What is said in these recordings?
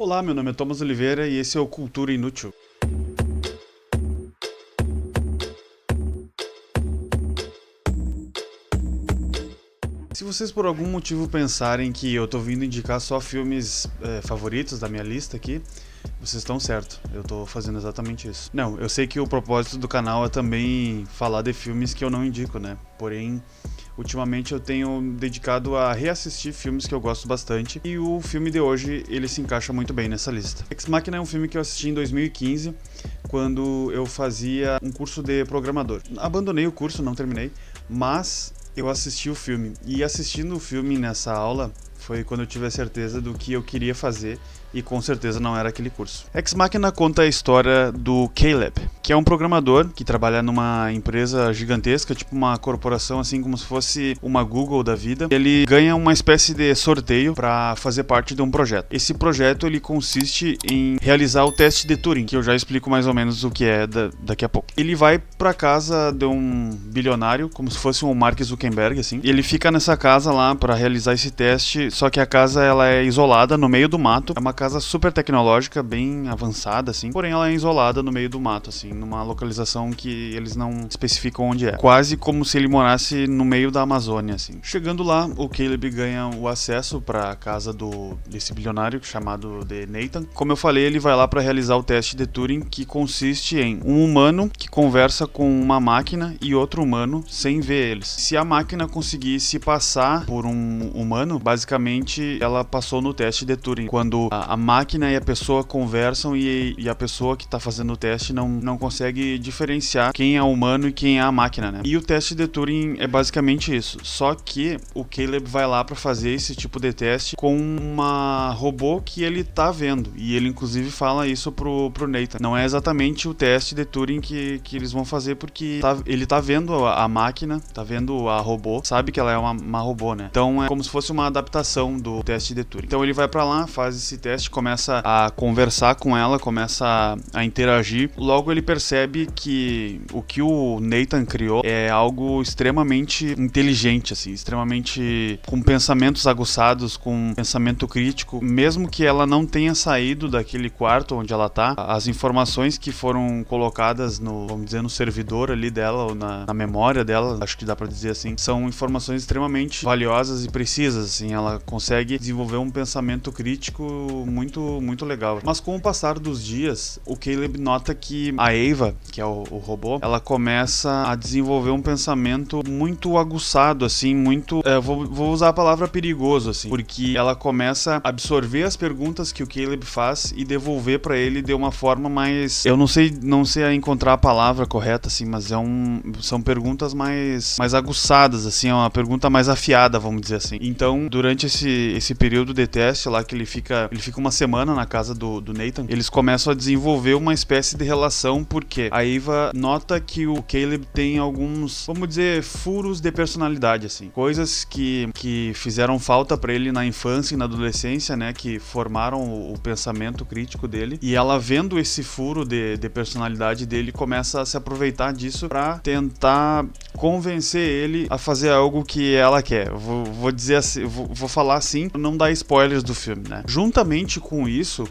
Olá, meu nome é Thomas Oliveira e esse é o Cultura Inútil. Se vocês por algum motivo pensarem que eu tô vindo indicar só filmes favoritos da minha lista aqui, vocês estão certos, eu tô fazendo exatamente isso. Não, eu sei que o propósito do canal é também falar de filmes que eu não indico, né? Porém, ultimamente eu tenho dedicado a reassistir filmes que eu gosto bastante e o filme de hoje, ele se encaixa muito bem nessa lista. Ex Machina é um filme que eu assisti em 2015, quando eu fazia um curso de programador. Abandonei o curso, não terminei, mas eu assisti o filme. E assistindo o filme nessa aula foi quando eu tive a certeza do que eu queria fazer e com certeza não era aquele curso. Ex Machina conta a história do Caleb, que é um programador que trabalha numa empresa gigantesca, tipo uma corporação, assim como se fosse uma Google da vida. Ele ganha uma espécie de sorteio para fazer parte de um projeto. Esse projeto ele consiste em realizar o teste de Turing, que eu já explico mais ou menos o que é daqui a pouco. Ele vai para casa de um bilionário, como se fosse um Mark Zuckerberg, assim. E ele fica nessa casa lá para realizar esse teste, só que a casa ela é isolada no meio do mato. É uma casa super tecnológica, bem avançada, assim. Porém, ela é isolada no meio do mato, assim, numa localização que eles não especificam onde é. Quase como se ele morasse no meio da Amazônia, assim. Chegando lá, o Caleb ganha o acesso para a casa desse bilionário chamado de Nathan. Como eu falei, ele vai lá para realizar o teste de Turing, que consiste em um humano que conversa com uma máquina e outro humano sem ver eles. Se a máquina conseguisse passar por um humano, basicamente ela passou no teste de Turing. Quando a máquina e a pessoa conversam e a pessoa que está fazendo o teste não consegue diferenciar quem é o humano e quem é a máquina, né? E o teste de Turing é basicamente isso. Só que o Caleb vai lá para fazer esse tipo de teste com uma robô que ele tá vendo. E ele inclusive fala isso pro Nathan. Não é exatamente o teste de Turing que eles vão fazer, porque ele tá vendo a máquina, tá vendo a robô, sabe que ela é uma robô, né? Então é como se fosse uma adaptação do teste de Turing. Então ele vai para lá, faz esse teste, começa a conversar com ela, começa a interagir. Logo ele percebe que o que o Nathan criou é algo extremamente inteligente, assim, extremamente com pensamentos aguçados, com pensamento crítico. Mesmo que ela não tenha saído daquele quarto onde ela tá, as informações que foram colocadas vamos dizer, no servidor ali dela, ou na memória dela, acho que dá pra dizer assim, são informações extremamente valiosas e precisas, assim, ela consegue desenvolver um pensamento crítico muito legal. Mas com o passar dos dias, o Caleb nota que a Ava, que é o robô, ela começa a desenvolver um pensamento muito aguçado, assim, muito... vou usar a palavra perigoso, assim, porque ela começa a absorver as perguntas que o Caleb faz e devolver pra ele de uma forma mais... Eu não sei encontrar a palavra correta, assim, mas são perguntas mais aguçadas, assim, é uma pergunta mais afiada, vamos dizer assim. Então, durante esse período de teste lá, que ele fica uma semana na casa do Nathan, eles começam a desenvolver uma espécie de relação, porque a Ava nota que o Caleb tem alguns, vamos dizer, furos de personalidade, assim, coisas que fizeram falta pra ele na infância e na adolescência, né, que formaram o pensamento crítico dele, e ela vendo esse furo de personalidade dele, começa a se aproveitar disso pra tentar convencer ele a fazer algo que ela quer. Vou dizer assim, vou falar assim, não dar spoilers do filme, né? Juntamente com isso,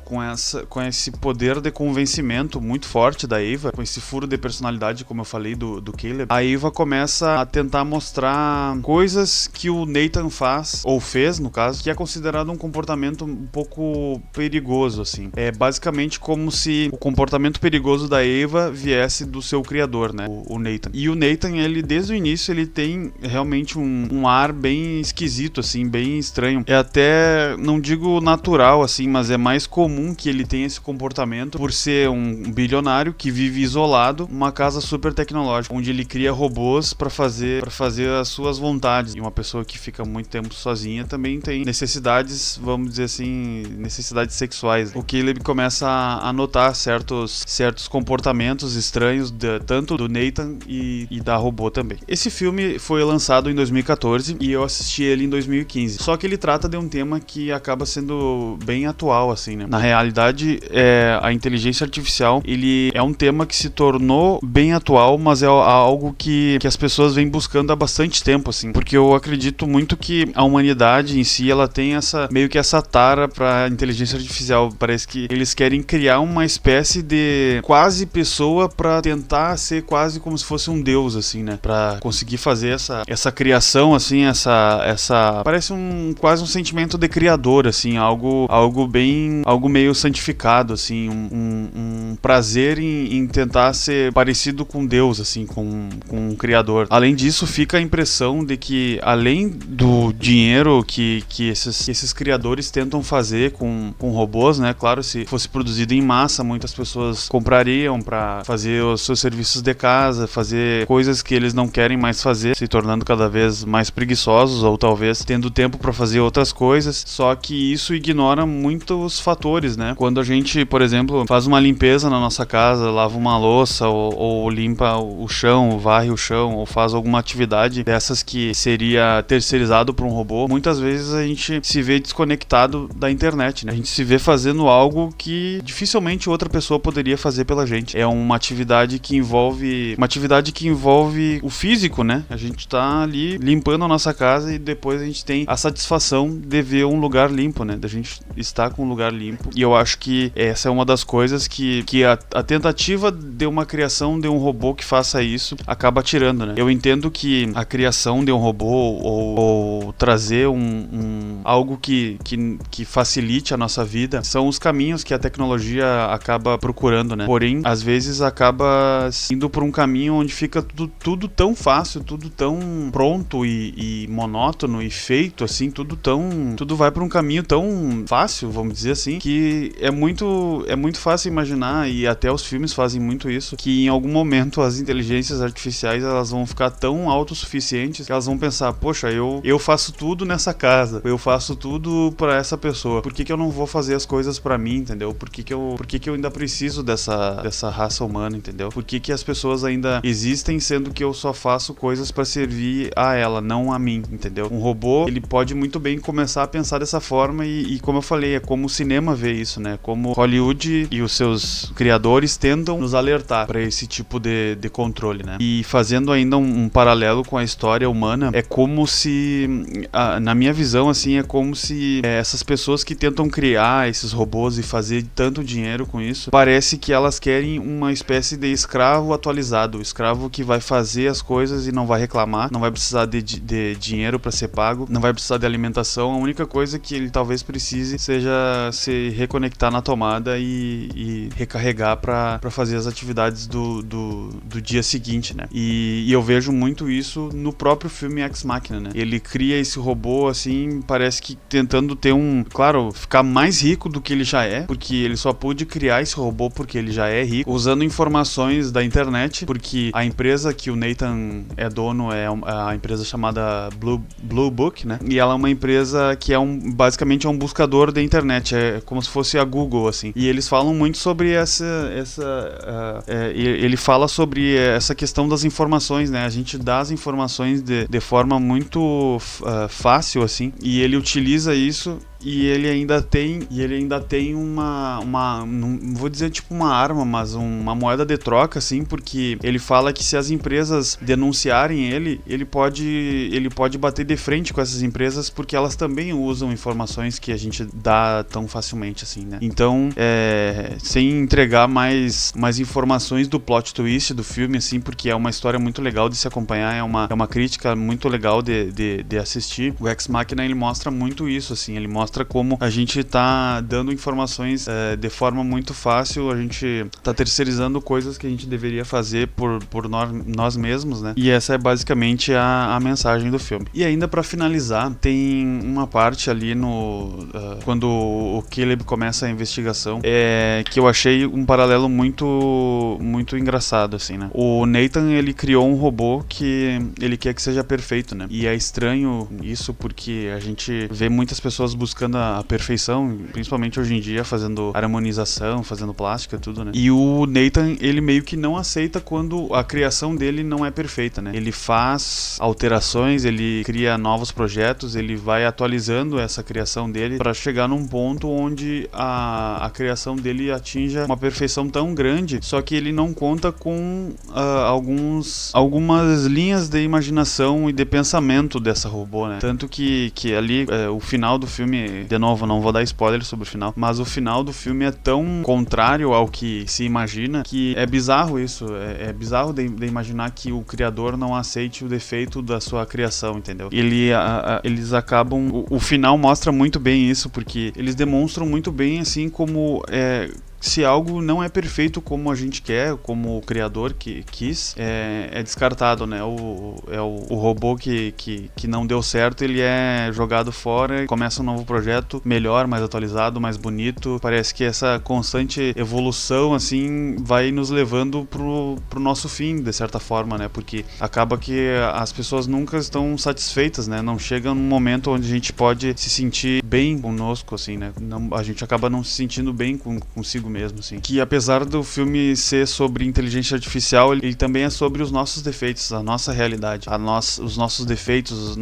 com esse poder de convencimento muito forte da Ava, com esse furo de personalidade, como eu falei, do Caleb, a Ava começa a tentar mostrar coisas que o Nathan faz, ou fez, no caso, que é considerado um comportamento um pouco perigoso, assim. É basicamente como se o comportamento perigoso da Ava viesse do seu criador, né? O Nathan. E o Nathan, ele, desde o início, ele tem realmente um ar bem esquisito, assim, bem estranho. É até, não digo natural, assim, mas é mais comum que ele tenha esse comportamento por ser um bilionário que vive isolado numa casa super tecnológica, onde ele cria robôs para fazer as suas vontades. E uma pessoa que fica muito tempo sozinha também tem necessidades, vamos dizer assim, necessidades sexuais. O Caleb começa a notar certos comportamentos estranhos tanto do Nathan e da robô também. Esse filme foi lançado em 2014 e eu assisti ele em 2015. Só que ele trata de um tema que acaba sendo bem atual atual, assim, né? Na realidade, a inteligência artificial, ele é um tema que se tornou bem atual, mas é algo que as pessoas vêm buscando há bastante tempo, assim, porque eu acredito muito que a humanidade em si, ela tem meio que essa tara pra inteligência artificial. Parece que eles querem criar uma espécie de quase pessoa pra tentar ser quase como se fosse um deus, assim, né? Pra conseguir fazer essa criação, assim, parece quase um sentimento de criador, assim, algo meio santificado, assim, um prazer em tentar ser parecido com Deus, assim, com um criador. Além disso, fica a impressão de que, além do dinheiro que esses criadores tentam fazer com robôs, né? Claro, se fosse produzido em massa, muitas pessoas comprariam para fazer os seus serviços de casa, fazer coisas que eles não querem mais fazer, se tornando cada vez mais preguiçosos ou talvez tendo tempo para fazer outras coisas. Só que isso ignora muitos fatores, né? Quando a gente, por exemplo, faz uma limpeza na nossa casa, lava uma louça ou limpa o chão, varre o chão, ou faz alguma atividade dessas que seria terceirizado por um robô, muitas vezes a gente se vê desconectado da internet, né? A gente se vê fazendo algo que dificilmente outra pessoa poderia fazer pela gente. É uma atividade que envolve o físico, né? A gente tá ali limpando a nossa casa e depois a gente tem a satisfação de ver um lugar limpo, né? Da gente estar com um lugar limpo. E eu acho que essa é uma das coisas que a tentativa de uma criação de um robô que faça isso acaba tirando, né? Eu entendo que a criação de um robô ou trazer algo que facilite a nossa vida são os caminhos que a tecnologia acaba procurando, né? Porém, às vezes acaba indo por um caminho onde fica tudo tão fácil, tudo tão pronto e monótono e feito, assim, tudo vai por um caminho tão fácil, vamos dizer assim, que é muito fácil imaginar, e até os filmes fazem muito isso, que em algum momento as inteligências artificiais, elas vão ficar tão autossuficientes que elas vão pensar, poxa, eu faço tudo nessa casa, eu faço tudo pra essa pessoa, por que eu não vou fazer as coisas pra mim, entendeu? Por que eu ainda preciso dessa raça humana, entendeu? Por que as pessoas ainda existem, sendo que eu só faço coisas pra servir a ela, não a mim, entendeu? Um robô, ele pode muito bem começar a pensar dessa forma e como eu falei, é como o cinema vê isso, né? Como Hollywood e os seus criadores tentam nos alertar pra esse tipo de controle, né? E fazendo ainda um paralelo com a história humana, é como se, na minha visão, assim, é como se essas pessoas que tentam criar esses robôs e fazer tanto dinheiro com isso, parece que elas querem uma espécie de escravo atualizado, escravo que vai fazer as coisas e não vai reclamar, não vai precisar de dinheiro pra ser pago, não vai precisar de alimentação, a única coisa que ele talvez precise seja se reconectar na tomada e recarregar pra fazer as atividades do dia seguinte, né? E eu vejo muito isso no próprio filme Ex Machina, né? Ele cria esse robô, assim, parece que tentando ter claro, ficar mais rico do que ele já é, porque ele só pôde criar esse robô porque ele já é rico, usando informações da internet, porque a empresa que o Nathan é dono é a empresa chamada Blue Book, né? E ela é uma empresa que basicamente é um buscador da internet, é como se fosse a Google, assim. E eles falam muito sobre ele fala sobre essa questão das informações, né? A gente dá as informações de forma muito fácil, assim, e ele utiliza isso. E ele ainda tem uma não vou dizer tipo uma arma, mas uma moeda de troca, assim, porque ele fala que se as empresas denunciarem ele pode bater de frente com essas empresas, porque elas também usam informações que a gente dá tão facilmente, assim, né? Então, sem entregar mais informações do plot twist do filme, assim, porque é uma história muito legal de se acompanhar, é uma crítica muito legal de assistir. O Ex Machina, ele mostra muito isso, assim, ele mostra como a gente tá dando informações de forma muito fácil, a gente tá terceirizando coisas que a gente deveria fazer por nós mesmos, né? E essa é basicamente a mensagem do filme. E ainda pra finalizar, tem uma parte ali quando o Caleb começa a investigação, que eu achei um paralelo muito engraçado, assim, né? O Nathan, ele criou um robô que ele quer que seja perfeito, né? E é estranho isso porque a gente vê muitas pessoas buscando buscando a perfeição, principalmente hoje em dia, fazendo harmonização, fazendo plástica, tudo, né? E o Nathan, ele meio que não aceita quando a criação dele não é perfeita, né? Ele faz alterações, ele cria novos projetos, ele vai atualizando essa criação dele para chegar num ponto onde a criação dele atinja uma perfeição tão grande, só que ele não conta com algumas linhas de imaginação e de pensamento dessa robô, né? Tanto que ali o final do filme, de novo, não vou dar spoiler sobre o final, mas o final do filme é tão contrário ao que se imagina que é bizarro isso, é bizarro de imaginar que o criador não aceite o defeito da sua criação, entendeu? Eles acabam, o final mostra muito bem isso, porque eles demonstram muito bem, assim, como se algo não é perfeito como a gente quer, como o criador que quis, é descartado, né? O robô que não deu certo, ele é jogado fora e começa um novo projeto melhor, mais atualizado, mais bonito. Parece que essa constante evolução, assim, vai nos levando pro nosso fim, de certa forma, né? Porque acaba que as pessoas nunca estão satisfeitas, né? Não chega num momento onde a gente pode se sentir bem conosco, assim, né? A gente acaba não se sentindo bem consigo mesmo, assim. Que apesar do filme ser sobre inteligência artificial, ele também é sobre os nossos defeitos, a nossa realidade, os nossos defeitos,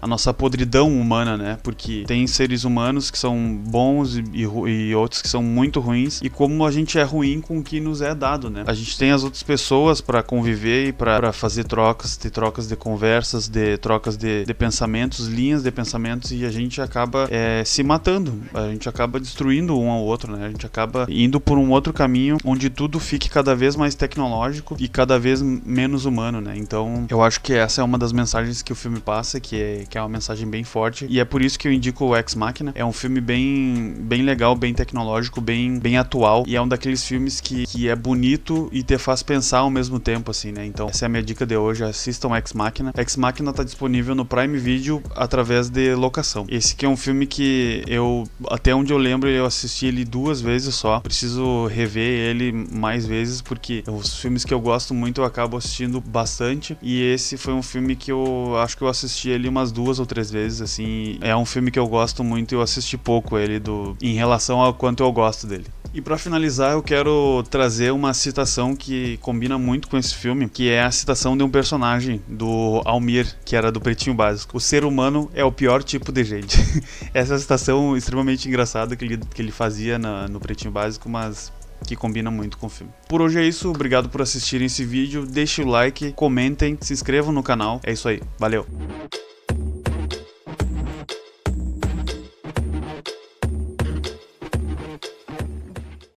a nossa podridão humana, né? Porque tem seres humanos que são bons e outros que são muito ruins, e como a gente é ruim com o que nos é dado, né? A gente tem as outras pessoas para conviver e para fazer trocas de conversas, de trocas de pensamentos, linhas de pensamentos, e a gente acaba se matando, a gente acaba destruindo um ao outro, né? A gente acaba indo por um outro caminho onde tudo fique cada vez mais tecnológico e cada vez menos humano, né? Então, eu acho que essa é uma das mensagens que o filme passa, que é uma mensagem bem forte, e é por isso que eu indico o Ex Machina. É um filme bem legal, bem tecnológico, bem atual, e é um daqueles filmes que é bonito e te faz pensar ao mesmo tempo, assim, né? Então, essa é a minha dica de hoje, assistam Ex Machina. Ex Machina tá disponível no Prime Video através de locação. Esse aqui é um filme que até onde eu lembro, eu assisti ele 2 vezes só. Preciso rever ele mais vezes, porque os filmes que eu gosto muito eu acabo assistindo bastante, e esse foi um filme que eu acho que eu assisti ele umas 2 ou 3 vezes, assim. É um filme que eu gosto muito e eu assisti pouco ele em relação ao quanto eu gosto dele. E pra finalizar, eu quero trazer uma citação que combina muito com esse filme, que é a citação de um personagem do Almir, que era do Pretinho Básico. O ser humano é o pior tipo de gente. Essa é a citação extremamente engraçada que ele fazia no Pretinho Básico, mas que combina muito com o filme. Por hoje é isso, obrigado por assistirem esse vídeo, deixem o like, comentem, se inscrevam no canal, é isso aí, valeu!